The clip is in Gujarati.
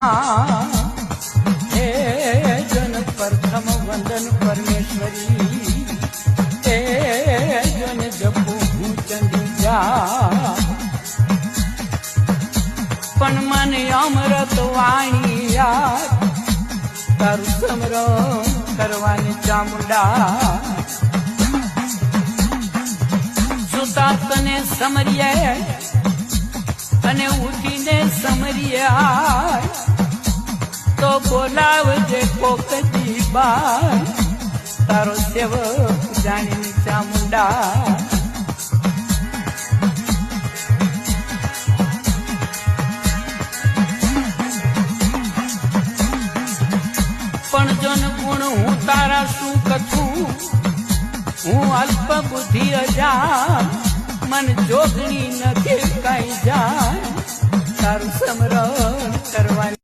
હે જન પ્રથમ વંદન પરમેશ્વરી હે જન જપુ હું ચંદિજા પણ મને અમૃત વાણી યાદ તારું સમરણ કરવાની ચામુંડા સુતા તને સમરીએ અને ઉઠીને સમરિયા તો બોલાવજે કોકજી બાર તારો સેવક જાણીને ચામુંડા પણ જન ગુણ હું તારા શું કથું હું અલ્પ બુદ્ધિ અજા મન જોગણી નથી કઈ જાય તારું સમરણ કરવાની